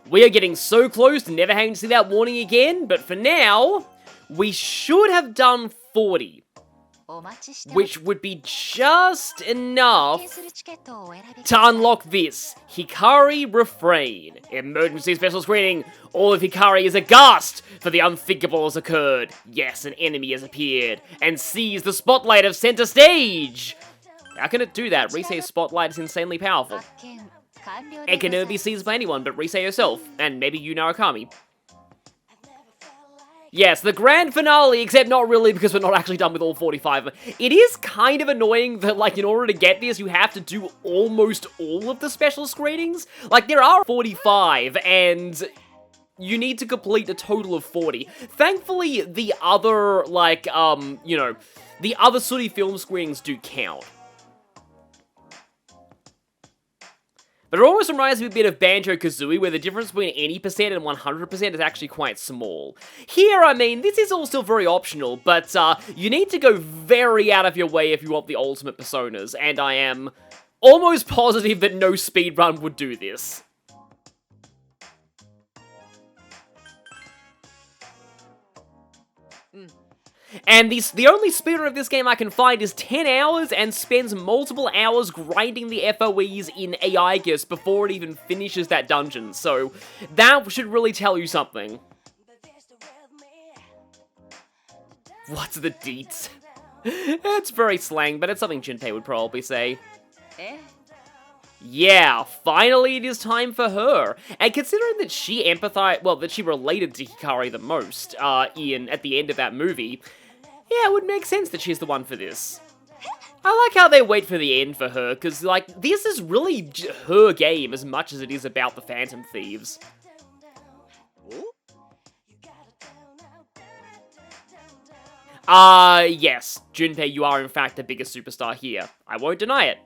We are getting so close to never having to see that warning again, but for now, we should have done 40. Which would be just enough to unlock this Hikari Refrain. Emergency special screening. All of Hikari is aghast, for the unthinkable has occurred. Yes, an enemy has appeared and seized the spotlight of center stage. How can it do that? Risei's spotlight is insanely powerful. It can never be seized by anyone but Risei herself, and maybe Yu Narukami. Yes, the grand finale, except not really because we're not actually done with all 45. It is kind of annoying that, like, in order to get this, you have to do almost all of the special screenings. Like, there are 45, and you need to complete a total of 40. Thankfully, the other, like, you know, the other Sooty film screenings do count. But it almost reminds me a bit of Banjo-Kazooie, where the difference between any percent and 100% is actually quite small. Here, I mean, this is all still very optional, but you need to go very out of your way if you want the ultimate personas, and I am almost positive that no speedrun would do this. And the only speedrun of this game I can find is 10 hours and spends multiple hours grinding the FOEs in Aegis before it even finishes that dungeon, so that should really tell you something. What's the deets? It's very slang, but it's something Junpei would probably say. Yeah, finally it is time for her. And considering that she empathized, well, that she related to Hikari the most, at the end of that movie, yeah, it would make sense that she's the one for this. I like how they wait for the end for her, because, like, this is really her game as much as it is about the Phantom Thieves. Yes, Junpei, you are in fact the biggest superstar here. I won't deny it.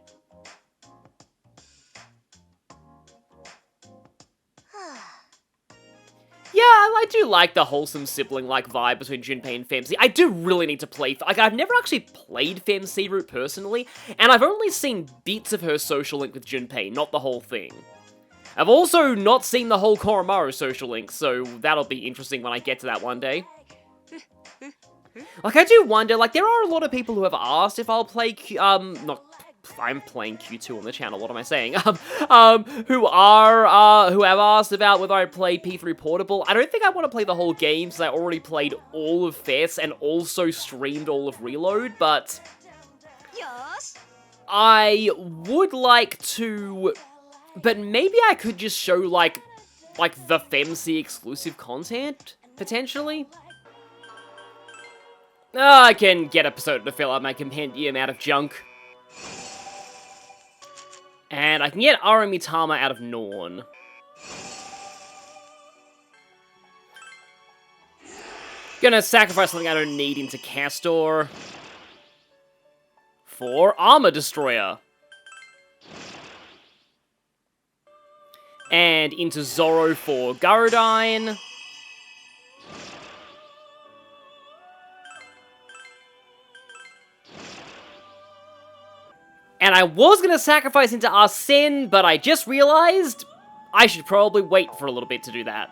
Yeah, I do like the wholesome sibling-like vibe between Junpei and Femc. I do really need to play... Like, I've never actually played Femc Root personally, and I've only seen bits of her social link with Junpei, not the whole thing. I've also not seen the whole Koromaru social link, so that'll be interesting when I get to that one day. Like, I do wonder, like, there are a lot of people who have asked if I'll play, I'm playing Q2 on the channel, what am I saying? Who have asked about whether I play P3 Portable. I don't think I want to play the whole game, since I already played all of Fess and also streamed all of Reload, but I would like to, but maybe I could just show, like the Femc exclusive content, potentially? I can get a Persona to fill out my compendium out of junk. And I can get Aramitama out of Norn. Gonna sacrifice something I don't need into Castor. For Armor Destroyer. And into Zoro for Garudine. And I was going to sacrifice into Arsene, but I just realized I should probably wait for a little bit to do that.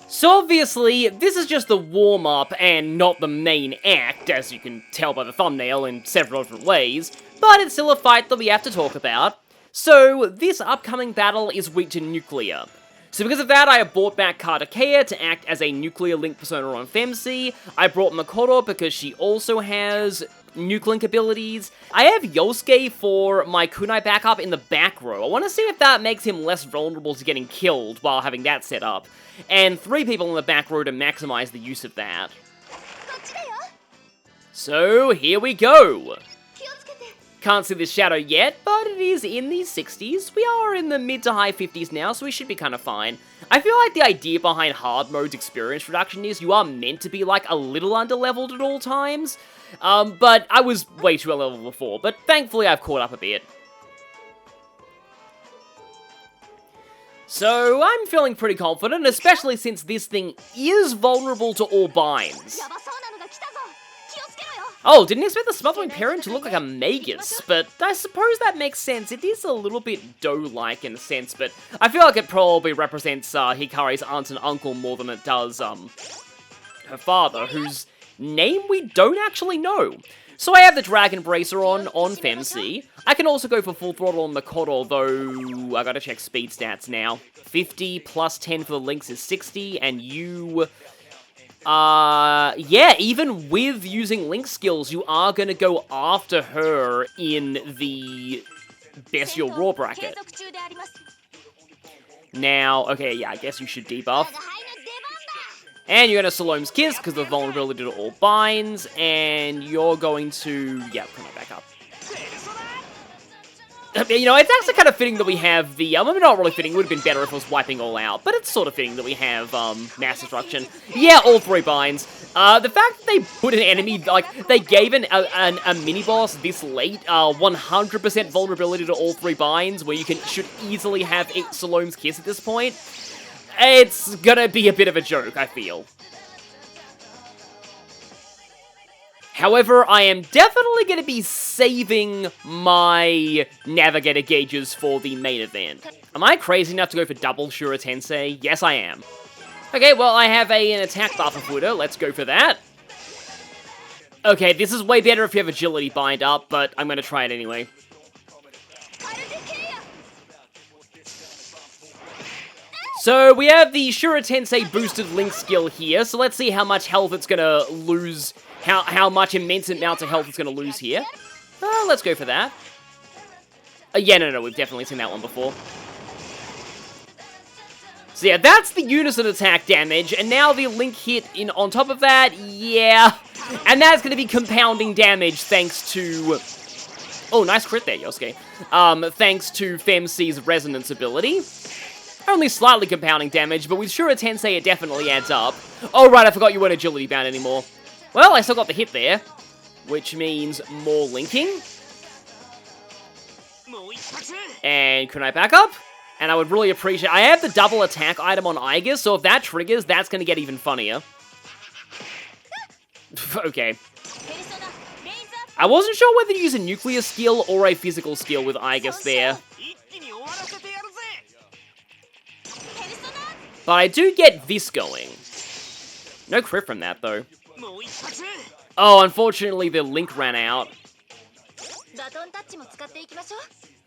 So obviously, this is just the warm-up and not the main act, as you can tell by the thumbnail in several different ways, but it's still a fight that we have to talk about. So this upcoming battle is weak to Nuclear. So because of that, I have brought back Kartakea to act as a Nuclear Link persona on Femc. I brought Makoto because she also has Nuke-Link abilities. I have Yosuke for my Kunai backup in the back row. I want to see if that makes him less vulnerable to getting killed while having that set up. And 3 people in the back row to maximize the use of that. So, here we go! Can't see the shadow yet, but it is in the 60s. We are in the mid to high 50s now, so we should be kind of fine. I feel like the idea behind hard mode's experience reduction is you are meant to be, like, a little under-leveled at all times. But I was way too level before, but thankfully I've caught up a bit. So, I'm feeling pretty confident, especially since this thing is vulnerable to all binds. Oh, didn't expect the Smothering Parent to look like a Magus, but I suppose that makes sense. It is a little bit doe-like in a sense, but I feel like it probably represents Hikari's aunt and uncle more than it does her father, whose name we don't actually know. So I have the Dragon Bracer on Femc. I can also go for Full Throttle on Makoto, though I gotta check speed stats now. 50 plus 10 for the Lynx is 60, and you... yeah, even with using Link skills, you are gonna go after her in the Bestial Raw bracket. Now, okay, yeah, I guess you should debuff. And you're gonna Salome's Kiss, because of vulnerability to all binds, and you're going to... yeah, come on, back up. You know, it's actually kind of fitting that we have the, maybe not really fitting, it would have been better if it was wiping all out, but it's sort of fitting that we have, Mass Destruction. Yeah, all 3 binds. The fact that they put an enemy, like, they gave a mini-boss this late, 100% vulnerability to all 3 binds, where you should easily have Salome's Kiss at this point, it's gonna be a bit of a joke, I feel. However, I am definitely going to be saving my Navigator gauges for the main event. Am I crazy enough to go for double Shura Tensei? Yes, I am. Okay, well, I have an attack buff of Fuda. Let's go for that. Okay, this is way better if you have Agility bind up, but I'm going to try it anyway. So, we have the Shura Tensei boosted Link skill here, so let's see how much health it's going to lose... How much immense amounts of health it's going to lose here. Let's go for that. Yeah, no, we've definitely seen that one before. So yeah, that's the unison attack damage, and now the Link hit in on top of that, yeah. And that's going to be compounding damage thanks to... oh, nice crit there, Yosuke. Thanks to Femc's resonance ability. Only slightly compounding damage, but with Shura Tensei it definitely adds up. Oh right, I forgot you weren't agility bound anymore. Well, I still got the hit there, which means more linking. And can I back up? And I would really appreciate... I have the double attack item on Aigis, so if that triggers, that's going to get even funnier. Okay. I wasn't sure whether to use a nuclear skill or a physical skill with Aigis there. But I do get this going. No crit from that, though. Oh, unfortunately, the Link ran out.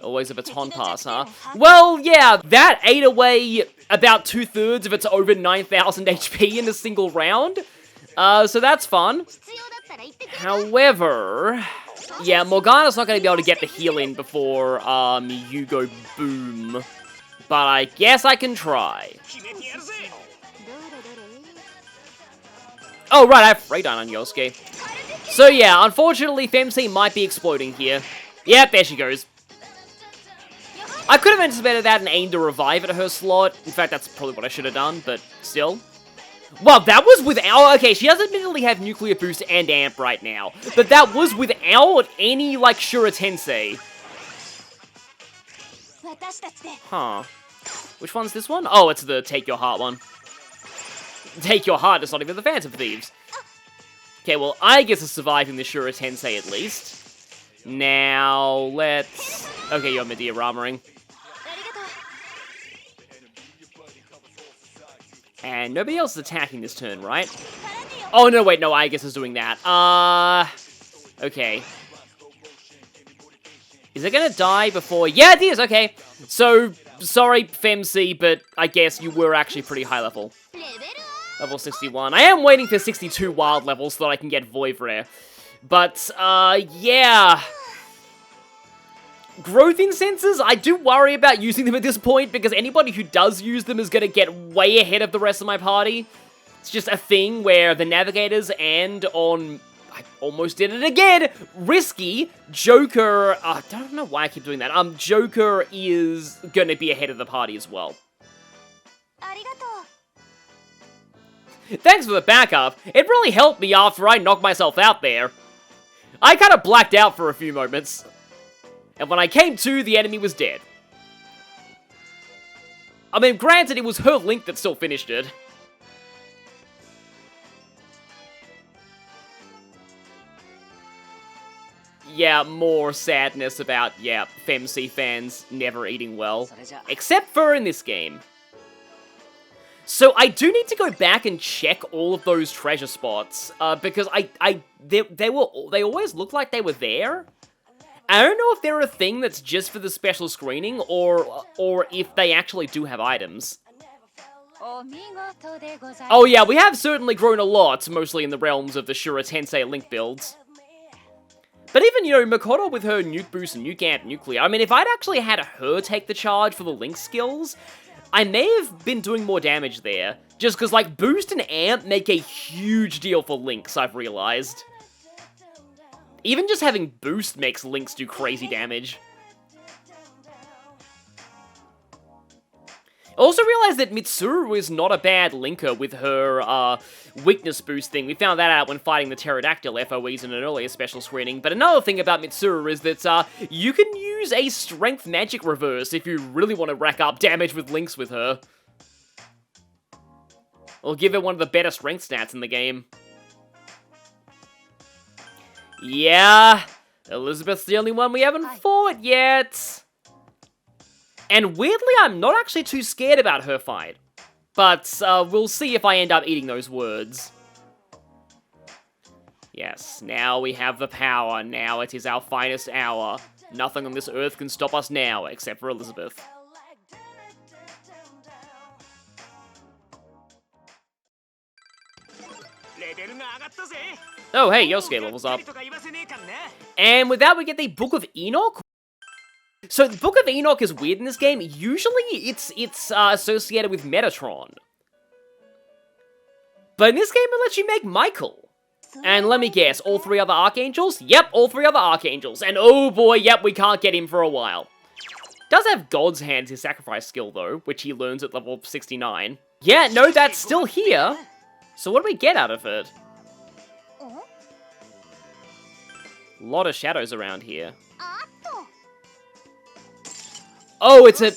Always a baton pass, huh? Well, yeah, that ate away about 2/3 of its over 9,000 HP in a single round. So that's fun. However... yeah, Morgana's not going to be able to get the heal in before you go boom. But I guess I can try. Oh, right, I have Radine on Yosuke. So, yeah, unfortunately, Femc might be exploding here. Yep, there she goes. I could have anticipated that and aimed a revive at her slot. In fact, that's probably what I should have done, but still. Well, that was without... okay, she does admittedly have Nuclear Boost and Amp right now, but that was without any, like, Shura Tensei. Huh. Which one's this one? Oh, it's the Take Your Heart one. Take Your Heart is not even the Phantom Thieves. Okay, well, I guess it's surviving the Shura Tensei at least. Now, let's... okay, you're Medea armoring. And nobody else is attacking this turn, right? Oh, no, wait, no, I guess is doing that. Okay. Is it gonna die before... yeah, it is, okay. So, sorry, Femc, but I guess you were actually pretty high level. Level 61. I am waiting for 62 wild levels so that I can get Void Rare. But, yeah. Growth Incenses, I do worry about using them at this point, because anybody who does use them is going to get way ahead of the rest of my party. It's just a thing where the Navigators and on... I almost did it again! Risky, Joker... I don't know why I keep doing that. Joker is going to be ahead of the party as well. Thanks for the backup. It really helped me after I knocked myself out there. I kind of blacked out for a few moments. And when I came to, the enemy was dead. I mean, granted, it was her Link that still finished it. yeah, more sadness about, yeah, FemC fans never eating well. Except for in this game. So I do need to go back and check all of those treasure spots, because they always look like they were there. I don't know if they're a thing that's just for the special screening, or if they actually do have items. Oh yeah, we have certainly grown a lot, mostly in the realms of the Shura Tensei Link builds. But even, you know, Makoto with her Nuke Boost and Nuke Amp Nuclear, I mean, if I'd actually had her take the charge for the Link skills, I may have been doing more damage there. Just because, like, Boost and Amp make a huge deal for Links, I've realized. Even just having Boost makes Links do crazy damage. I also realized that Mitsuru is not a bad linker with her, weakness boost thing. We found that out when fighting the Pterodactyl FOEs in an earlier special screening. But another thing about Mitsuru is that, you can use a strength magic reverse if you really want to rack up damage with links with her. Or give her one of the better strength stats in the game. Yeah, Elizabeth's the only one we haven't fought yet. And weirdly, I'm not actually too scared about her fight. But, we'll see if I end up eating those words. Yes, now we have the power. Now it is our finest hour. Nothing on this earth can stop us now, except for Elizabeth. Oh, hey, Yosuke levels up. And with that, we get the Book of Enoch. So, the Book of Enoch is weird in this game. Usually, it's associated with Metatron. But in this game, it lets you make Michael. And let me guess, all three other Archangels? Yep, all three other Archangels. And oh boy, yep, we can't get him for a while. Does have God's Hand, his sacrifice skill, though, which he learns at level 69. Yeah, no, that's still here. So what do we get out of it? A lot of shadows around here. Oh, it's a...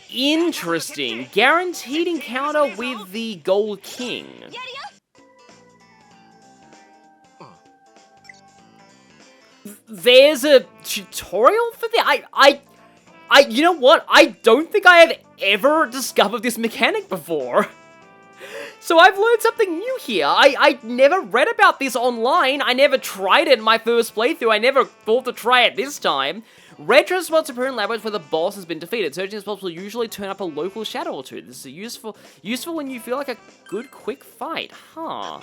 Interesting. Guaranteed encounter with the Gold King. There's a tutorial for that? You know what? I don't think I have ever discovered this mechanic before. So I've learned something new here. I never read about this online. I never tried it in my first playthrough. I never thought to try it this time. Retro spots appear in labyrinths where the boss has been defeated. Searching spots will usually turn up a local shadow or two. This is useful when you feel like a good quick fight. Huh.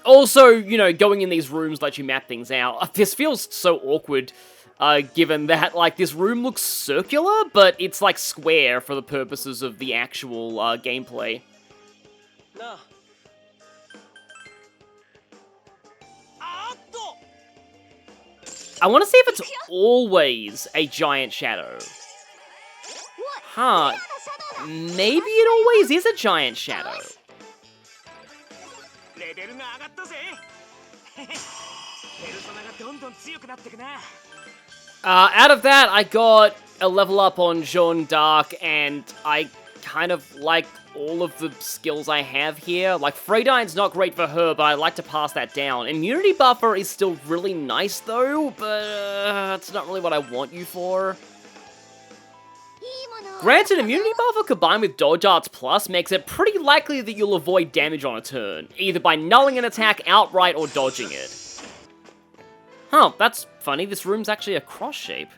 Also, you know, going in these rooms lets you map things out. This feels so awkward. Given that, like, this room looks circular, but it's, like, square for the purposes of the actual, gameplay. I want to see if it's always a giant shadow. Huh. Maybe it always is a giant shadow. Out of that, I got a level up on Jeanne d'Arc, and I kind of like all of the skills I have here. Like, Freydine's not great for her, but I like to pass that down. Immunity buffer is still really nice, though, but it's not really what I want you for. Granted, Immunity buffer combined with Dodge Arts Plus makes it pretty likely that you'll avoid damage on a turn, either by nulling an attack outright or dodging it. Huh, that's funny, this room's actually a cross shape.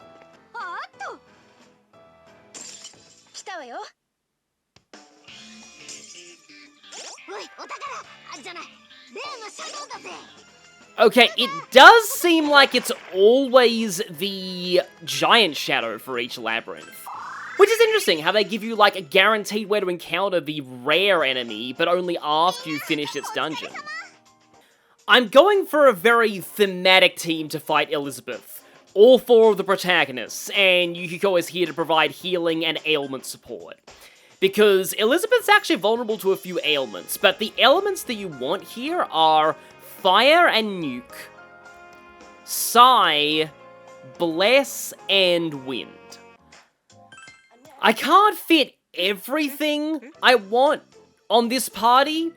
Okay, it does seem like it's always the giant shadow for each labyrinth. Which is interesting, how they give you, like, a guaranteed way to encounter the rare enemy, but only after you've finished its dungeon. I'm going for a very thematic team to fight Elizabeth. All four of the protagonists, and Yukiko is here to provide healing and ailment support. Because Elizabeth's actually vulnerable to a few ailments, but the elements that you want here are Fire and Nuke, Psy, Bless, and Wind. I can't fit everything I want on this party,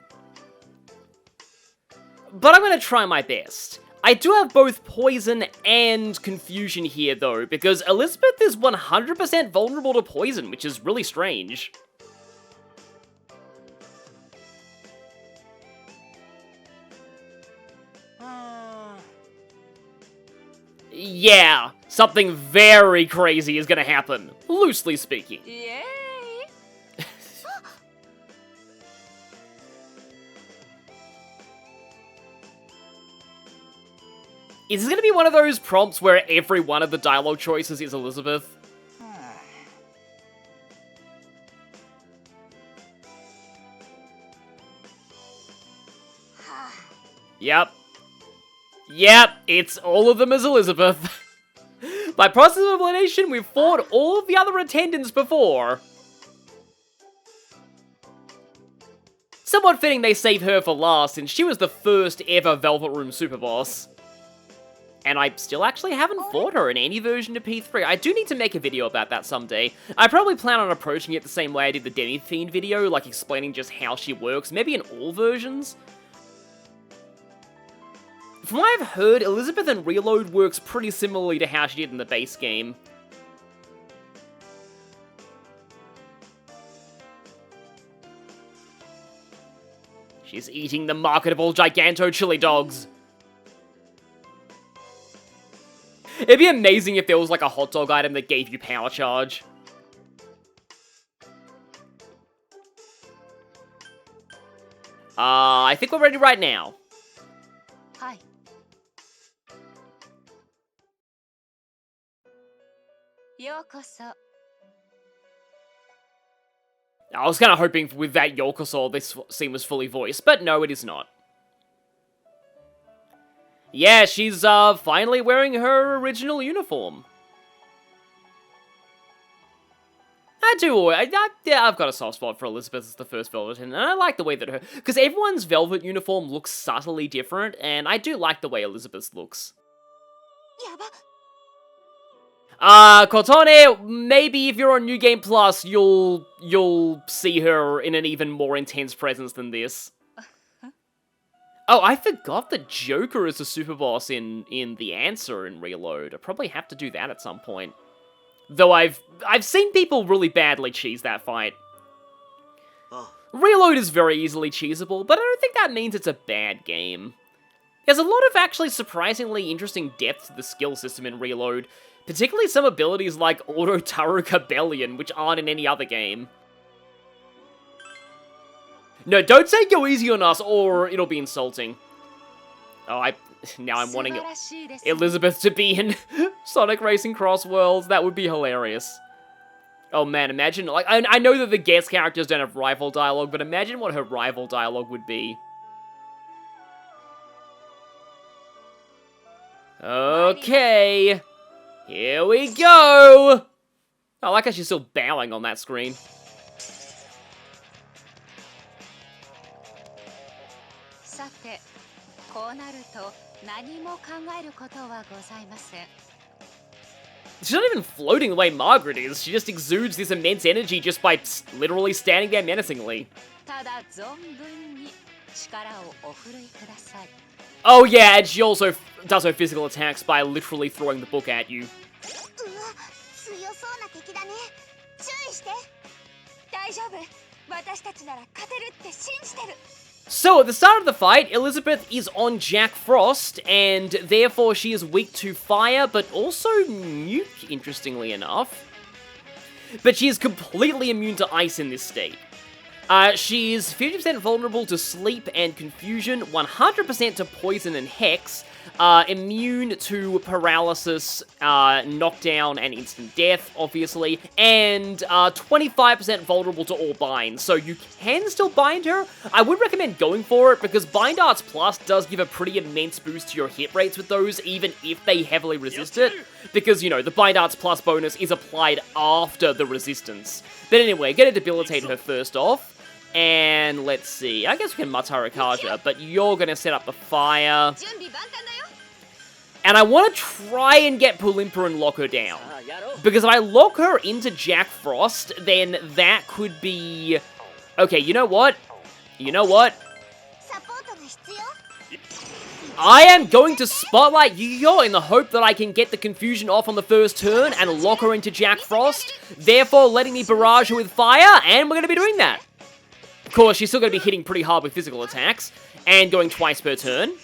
but I'm gonna try my best. I do have both poison and confusion here though, because Elizabeth is 100% vulnerable to poison, which is really strange. Yeah, something very crazy is gonna happen, loosely speaking. Yay! Is this gonna be one of those prompts where every one of the dialogue choices is Elizabeth? Yep. Yep, it's all of them as Elizabeth. By process of elimination, we've fought all of the other attendants before. Somewhat fitting they save her for last, since she was the first ever Velvet Room Super Boss. And I still actually haven't fought her in any version of P3. I do need to make a video about that someday. I probably plan on approaching it the same way I did the Demi-Fiend video, like explaining just how she works, maybe in all versions. From what I've heard, Elizabeth in Reload works pretty similarly to how she did in the base game. She's eating the marketable Giganto chili dogs. It'd be amazing if there was like a hot dog item that gave you power charge. I think we're ready right now. Hi. Yokoso. I was kind of hoping with that Yokoso this scene was fully voiced, but no, it is not. Yeah, she's finally wearing her original uniform. Yeah, I've got a soft spot for Elizabeth as the first Velvet, and I like the way that because everyone's Velvet uniform looks subtly different, and I do like the way Elizabeth's looks. Kotone, maybe if you're on New Game Plus, you'll see her in an even more intense presence than this. Oh, I forgot that Joker is a super boss in The Answer in Reload. I probably have to do that at some point. Though I've seen people really badly cheese that fight. Oh. Reload is very easily cheesable, but I don't think that means it's a bad game. There's a lot of actually surprisingly interesting depth to the skill system in Reload, particularly some abilities like Auto Taru Cabellion, which aren't in any other game. No, don't say go easy on us, or it'll be insulting. Oh, now I'm wanting Elizabeth to be in Sonic Racing Cross Worlds. That would be hilarious. Oh man, imagine, like, I know that the guest characters don't have rival dialogue, but imagine what her rival dialogue would be. Okay. Here we go! I like how she's still bowing on that screen. She's not even floating the way Margaret is. She just exudes this immense energy just by literally standing there menacingly. Oh yeah, and she also does her physical attacks by literally throwing the book at you. So, at the start of the fight, Elizabeth is on Jack Frost, and therefore she is weak to fire, but also nuke, interestingly enough. But she is completely immune to ice in this state. She is 50% vulnerable to sleep and confusion, 100% to poison and hex, immune to paralysis, knockdown, and instant death, obviously, and 25% vulnerable to all binds, so you can still bind her. I would recommend going for it, because Bind Arts Plus does give a pretty immense boost to your hit rates with those, even if they heavily resist it, because, you know, the Bind Arts Plus bonus is applied after the resistance. But anyway, gonna debilitate her first off. And let's see, I guess we can Matara Kaja, but you're gonna set up the fire. And I want to try and get Pulimpa and lock her down. Because if I lock her into Jack Frost, then that could be... Okay, you know what? You know what? サポートが必要 I am going to Spotlight Yu-Gi-Oh! In the hope that I can get the confusion off on the first turn and lock her into Jack Frost, therefore letting me barrage her with fire, and we're going to be doing that. Of course, she's still going to be hitting pretty hard with physical attacks, and going twice per turn.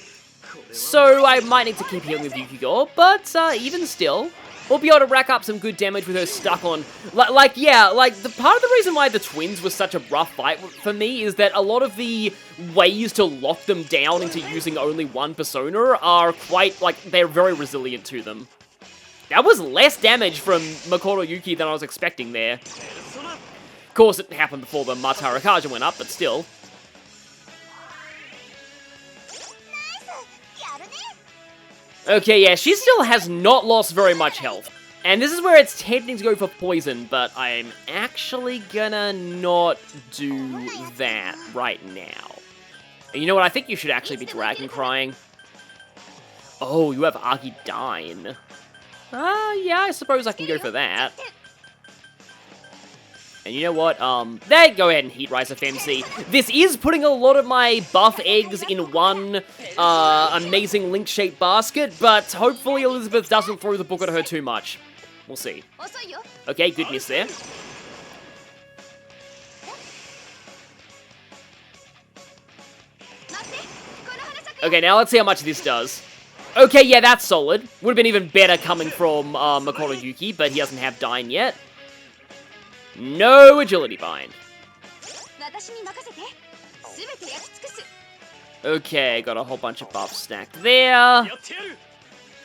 So I might need to keep healing with Yu-Gi-Oh! But even still, we'll be able to rack up some good damage with her stuck on... the part of the reason why the twins was such a rough fight for me is that a lot of the ways to lock them down into using only one persona are quite, they're very resilient to them. That was less damage from Makoto Yuki than I was expecting there. Of course, it happened before the Matara Kaja went up, but still. やるね Okay, yeah, she still has not lost very much health. And this is where it's tempting to go for poison, but I'm actually gonna not do that right now. And you know what, I think you should actually be Dragon Crying. Oh, you have Argidyne. Yeah, I suppose I can go for that. And you know what, go ahead and Heat Rise FMC. This is putting a lot of my buff eggs in one, amazing link-shaped basket, but hopefully Elizabeth doesn't throw the book at her too much. We'll see. 遅いよ Okay, good miss there. 待ってこの花咲く Okay, now let's see how much this does. Okay, yeah, that's solid. Would have been even better coming from, Makoto Yuki, but he doesn't have Dyne yet. No Agility Bind. 私に任せて全て焼き尽くす Okay, got a whole bunch of buffs stacked there.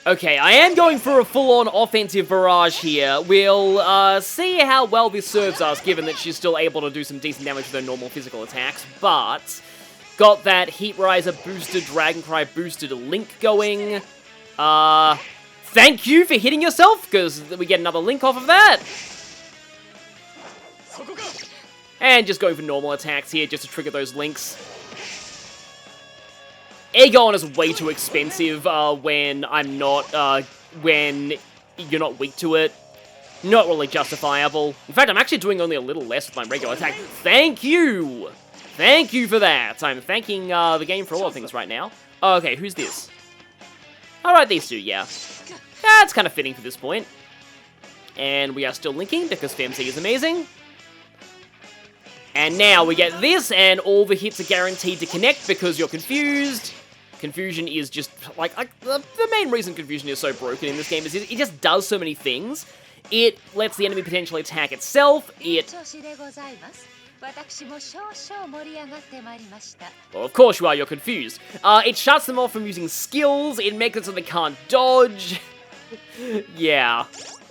Okay, I am going for a full-on offensive barrage here. We'll see how well this serves us, given that she's still able to do some decent damage with her normal physical attacks, but got that Heat Riser boosted, Dragoncry boosted Link going. Thank you for hitting yourself, because we get another Link off of that. And just going for normal attacks here, just to trigger those links. Aegon is way too expensive when I'm not, when you're not weak to it. Not really justifiable. In fact, I'm actually doing only a little less with my regular attack. Thank you! Thank you for that. I'm thanking the game for a lot of things right now. Okay, who's this? Alright, these two, yeah. That's kind of fitting for this point. And we are still linking because FMC is amazing. And now we get this, and all the hits are guaranteed to connect because you're confused. Confusion is just, the main reason Confusion is so broken in this game is it just does so many things. It lets the enemy potentially attack itself, 調子でございます私も少々盛り上がってまいりました Well, of course you are, you're confused. It shuts them off from using skills, it makes it so they can't dodge. Yeah.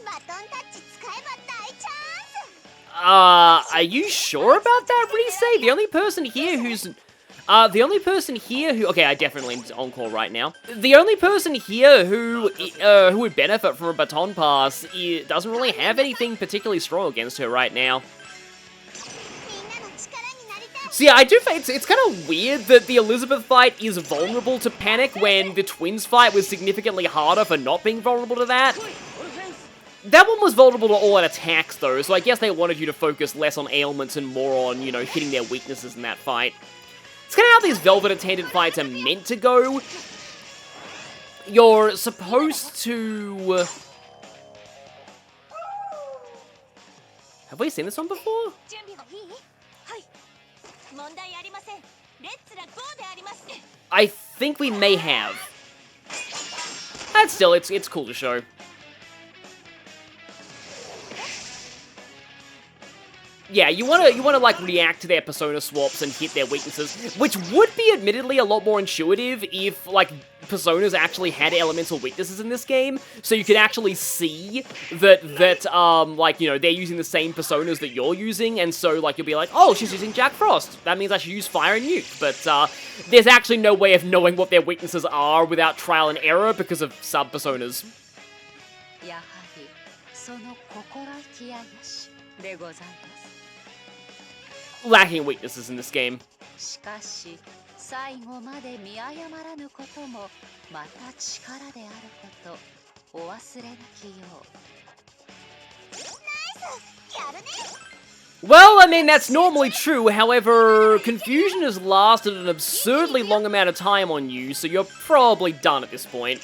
バトンタッチ使えば大チャンス Are you sure about that, Risei? The only person here who's... Okay, I definitely need to encore right now. The only person here who would benefit from a baton pass doesn't really have anything particularly strong against her right now. みんなの力になりたい So yeah, I do think it's kind of weird that the Elizabeth fight is vulnerable to panic when the twins fight was significantly harder for not being vulnerable to that. That one was vulnerable to all-out attacks, though, so I guess they wanted you to focus less on ailments and more on, you know, hitting their weaknesses in that fight. It's kind of how these Velvet Attendant fights are meant to go. You're supposed to... Have we seen this one before? 準備はいいはい問題ありませんレッツラゴーであります I think we may have. And still, it's cool to show. Yeah, you wanna like react to their persona swaps and hit their weaknesses, which would be admittedly a lot more intuitive if like personas actually had elemental weaknesses in this game, so you could actually see that like, you know, they're using the same personas that you're using, and so like you'll be like, oh, she's using Jack Frost, that means I should use Fire and Nuke, but there's actually no way of knowing what their weaknesses are without trial and error because of sub-personas. やはりその心意気やよしでございます Lacking weaknesses in this game. しかし最後まで見誤らぬこともまた力であることお忘れなきよう Well, I mean, that's normally true, however, confusion has lasted an absurdly long amount of time on you, so you're probably done at this point.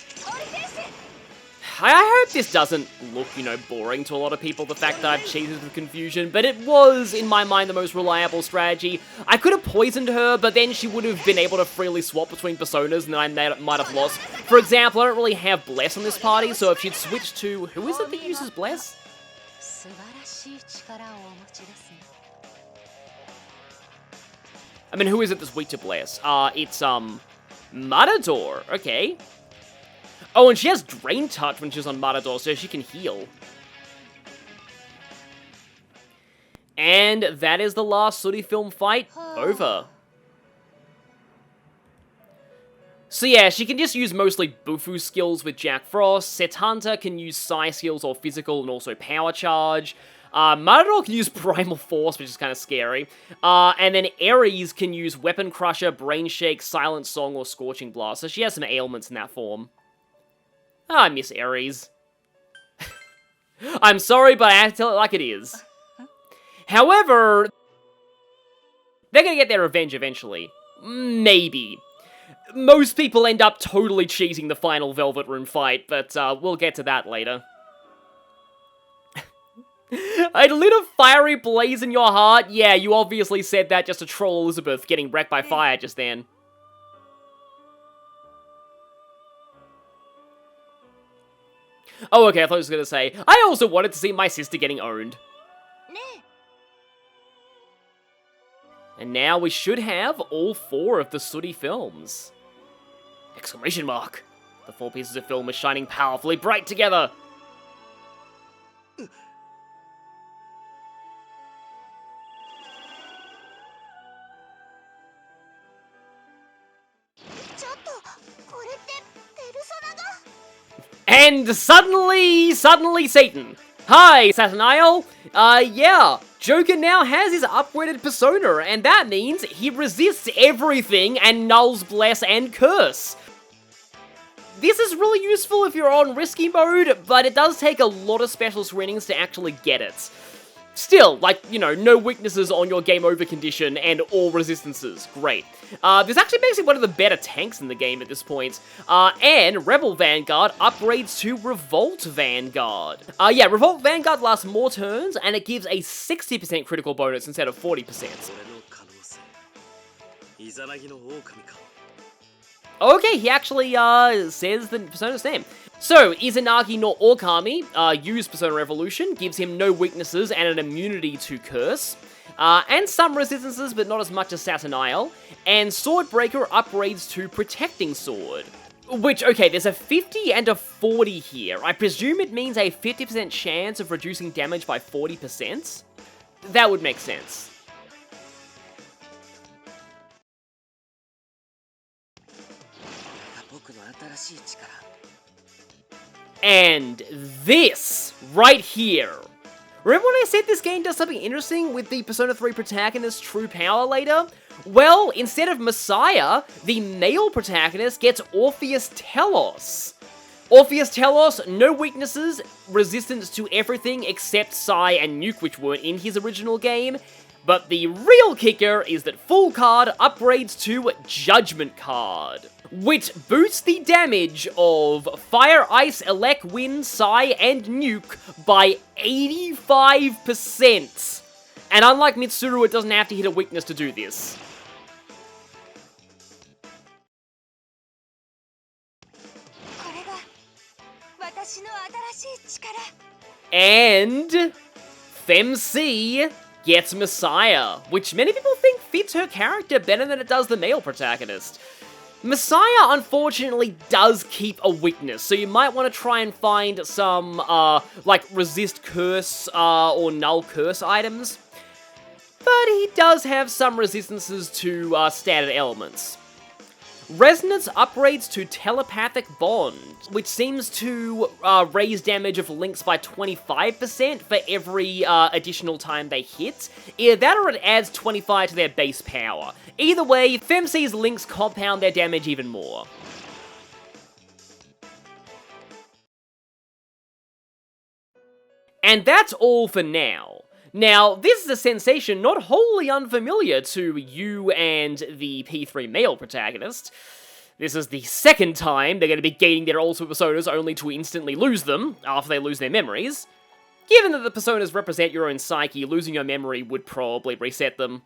I hope this doesn't look, boring to a lot of people, the fact that I've cheated with confusion, but it was, in my mind, the most reliable strategy. I could have poisoned her, but then she would have been able to freely swap between personas, and then I might have lost. For example, I don't really have Bless on this party, so if she'd switched to... Who is it that uses Bless? I mean, who is it that's weak to Bless? It's, Matador. Okay. Oh, and she has Drain Touch when she's on Matador, so she can heal. And that is the last Sooty film fight over. So yeah, she can just use mostly Bufu skills with Jack Frost. Setanta can use Psi skills or physical and also Power Charge. Matador can use Primal Force, which is kind of scary. And then Ares can use Weapon Crusher, Brain Shake, Silent Song, or Scorching Blast. So she has some ailments in that form. Oh, I miss Ares. I'm sorry, but I have to tell it like it is. However, they're gonna get their revenge eventually. Maybe. Most people end up totally cheating the final Velvet Room fight, but we'll get to that later. I lit a fiery blaze in your heart? Yeah, you obviously said that just to troll Elizabeth getting wrecked by fire just then. Oh, okay, I thought I was gonna say, I also wanted to see my sister getting owned. And now we should have all 4 of the Sooty films. Exclamation mark. The 4 pieces of film are shining powerfully bright together. And suddenly Satan. Hi, Satanael. Yeah, Joker now has his upgraded persona, and that means he resists everything and nulls Bless and Curse. This is really useful if you're on risky mode, but it does take a lot of special screenings to actually get it. Still, no weaknesses on your game over condition and all resistances. Great. This actually makes it one of the better tanks in the game at this point. And Rebel Vanguard upgrades to Revolt Vanguard. Yeah, Revolt Vanguard lasts more turns, and it gives a 60% critical bonus instead of 40%. Okay, he actually, says the persona's name. So, Izanagi no Okami, use Persona Revolution, gives him no weaknesses and an immunity to Curse, and some resistances, but not as much as Satanael, and Swordbreaker upgrades to Protecting Sword. Which, okay, there's a 50 and a 40 here. I presume it means a 50% chance of reducing damage by 40%? That would make sense. And this, right here. Remember when I said this game does something interesting with the Persona 3 protagonist's true power later? Well, instead of Messiah, the male protagonist gets Orpheus Telos. Orpheus Telos, no weaknesses, resistance to everything except Psi and Nuke, which weren't in his original game. But the real kicker is that Full Card upgrades to Judgment Card, which boosts the damage of Fire, Ice, Elec, Wind, Psi, and Nuke by 85%. And unlike Mitsuru, it doesn't have to hit a weakness to do this. And FemC gets Messiah, which many people think fits her character better than it does the male protagonist. Messiah, unfortunately, does keep a weakness, so you might want to try and find some, resist curse, or null curse items. But he does have some resistances to, standard elements. Resonance upgrades to Telepathic Bond, which seems to raise damage of links by 25% for every additional time they hit. Either that or it adds 25 to their base power. Either way, FemC's links compound their damage even more. And that's all for now. Now, this is a sensation not wholly unfamiliar to you and the P3 male protagonist. This is the second time they're going to be gaining their ultimate personas only to instantly lose them after they lose their memories. Given that the personas represent your own psyche, losing your memory would probably reset them.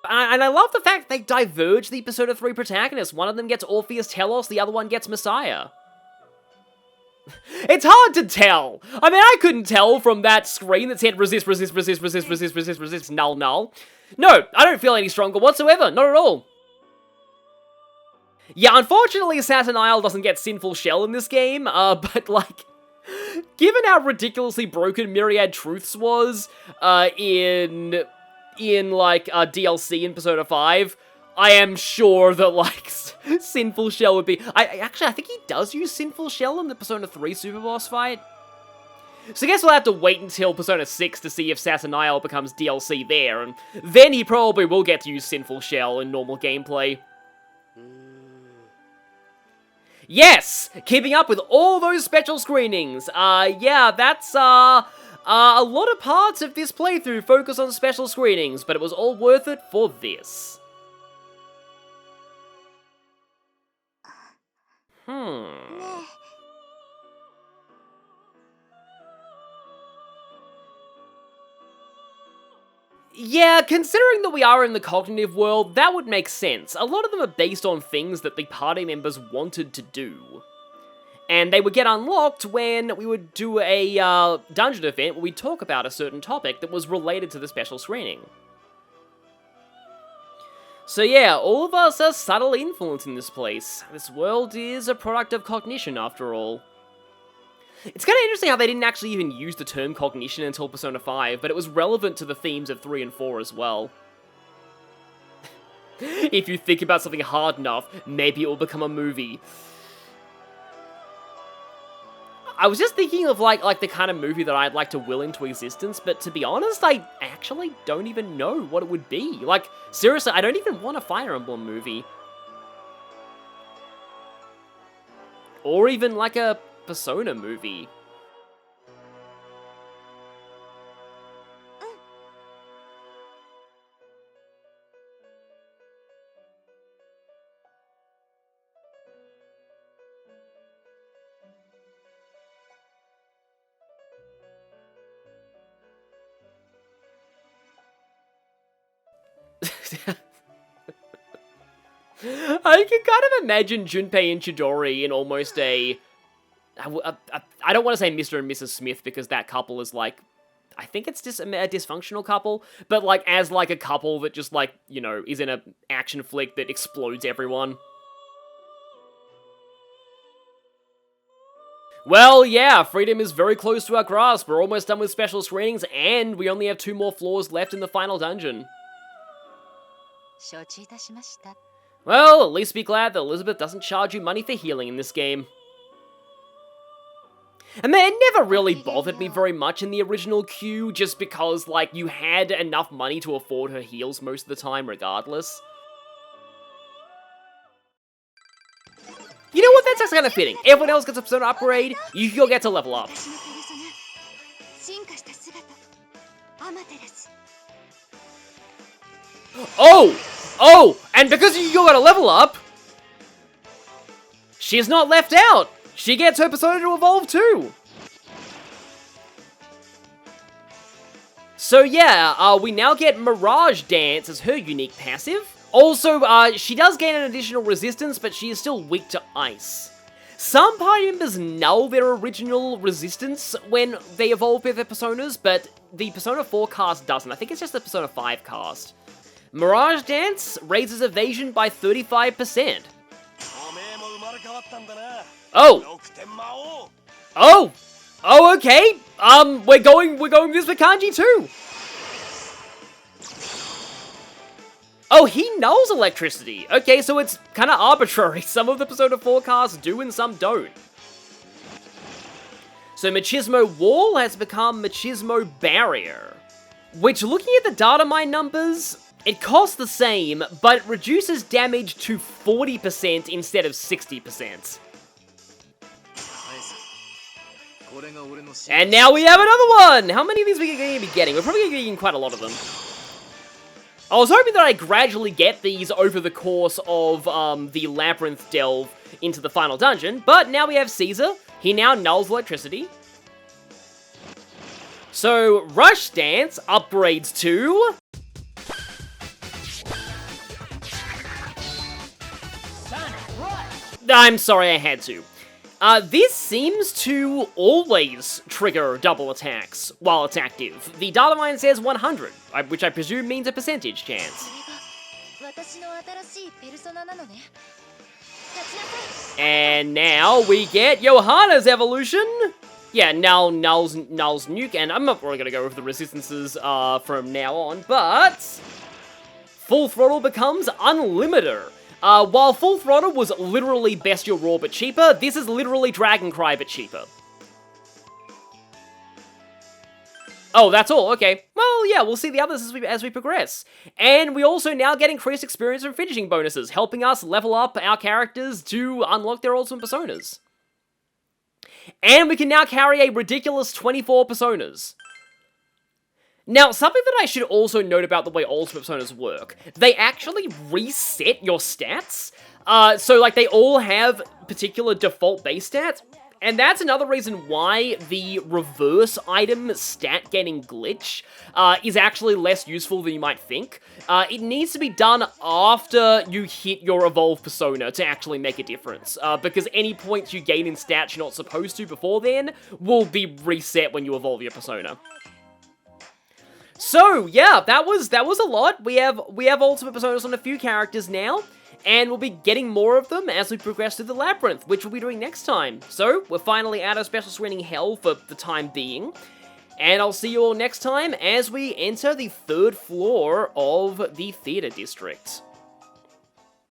And I love the fact they diverge the Persona 3 protagonists. One of them gets Orpheus Telos, the other one gets Messiah. It's hard to tell. I mean, I couldn't tell from that screen that said resist, resist, resist, resist, resist, resist, resist, null, null. No, I don't feel any stronger whatsoever, not at all. Yeah, unfortunately, Assassin Isle doesn't get Sinful Shell in this game, but, like, given how ridiculously broken Myriad Truths was, in DLC in Persona 5, I am sure that, like, Sinful Shell would be... I think he does use Sinful Shell in the Persona 3 Super Boss fight. So I guess we'll have to wait until Persona 6 to see if Assassin Isle becomes DLC there, and then he probably will get to use Sinful Shell in normal gameplay. Yes! Keeping up with all those special screenings. Yeah, that's, a lot of parts of this playthrough focus on special screenings, but it was all worth it for this. Yeah, considering that we are in the cognitive world, that would make sense. A lot of them are based on things that the party members wanted to do. And they would get unlocked when we would do a dungeon event where we'd talk about a certain topic that was related to the special screening. So yeah, all of us are subtly influencing this place. This world is a product of cognition, after all. It's kind of interesting how they didn't actually even use the term cognition until Persona 5, but it was relevant to the themes of 3 and 4 as well. If you think about something hard enough, maybe it will become a movie. I was just thinking of, like the kind of movie that I'd like to will into existence, but to be honest, I actually don't even know what it would be. Like, seriously, I don't even want a Fire Emblem movie. Or even, like, a Persona movie. I can kind of imagine Junpei and Chidori in almost a... I don't want to say Mr. and Mrs. Smith, because that couple is, like... I think it's just a dysfunctional couple, but, like, as, like, a couple that just, like, you know, is in an action flick that explodes everyone. Well, yeah, freedom is very close to our grasp. We're almost done with special screenings, and we only have 2 more floors left in the final dungeon. Well, at least be glad that Elizabeth doesn't charge you money for healing in this game. And man, it never really bothered me very much in the original queue, just because, like, you had enough money to afford her heals most of the time regardless. You know what, that's just kind of fitting. Everyone else gets a Persona upgrade, you go get to level up. Oh, and because you got a level up, she's not left out. She gets her Persona to evolve too. So yeah, we now get Mirage Dance as her unique passive. Also, she does gain an additional resistance, but she is still weak to ice. Some party members null their original resistance when they evolve with their personas, but the Persona 4 cast doesn't. I think it's just the Persona 5 cast. Mirage Dance raises evasion by 35%. Oh, okay. We're going this with Kanji too. Oh, he knows electricity. Okay, so it's kind of arbitrary. Some of the Persona 4 casts do and some don't. So Machismo Wall has become Machismo Barrier, which, looking at the data mine numbers, It costs the same, but it reduces damage to 40% instead of 60%. And now we have another one! How many of these are we going to be getting? We're probably going to be getting quite a lot of them. I was hoping that I gradually get these over the course of the Labyrinth delve into the final dungeon, but now we have Caesar. He now nulls electricity. So, Rush Stance upgrades to... I'm sorry, I had to. This seems to always trigger double attacks while it's active. The data line says 100, which I presume means a percentage chance. And now we get Johanna's evolution. Yeah, now Null's nuke, and I'm not really gonna go over the resistances from now on, but Full Throttle becomes Unlimiter. While Full Throttle was literally Bestial Roar but cheaper, this is literally Dragon Cry but cheaper. Oh, that's all, okay. Well, yeah, we'll see the others as we progress. And we also now get increased experience and finishing bonuses, helping us level up our characters to unlock their ultimate personas. And we can now carry a ridiculous 24 personas. Now, something that I should also note about the way Ultimate Personas work, they actually reset your stats. So, like, they all have particular default base stats, and that's another reason why the reverse item stat getting glitch is actually less useful than you might think. It needs to be done after you hit your evolved persona to actually make a difference, because any points you gain in stats you're not supposed to before then will be reset when you evolve your persona. So, yeah, that was a lot. We have Ultimate Personas on a few characters now, and we'll be getting more of them as we progress through the Labyrinth, which we'll be doing next time. So, we're finally out of Special Screening Hell for the time being, and I'll see you all next time as we enter the 3rd floor of the Theater District.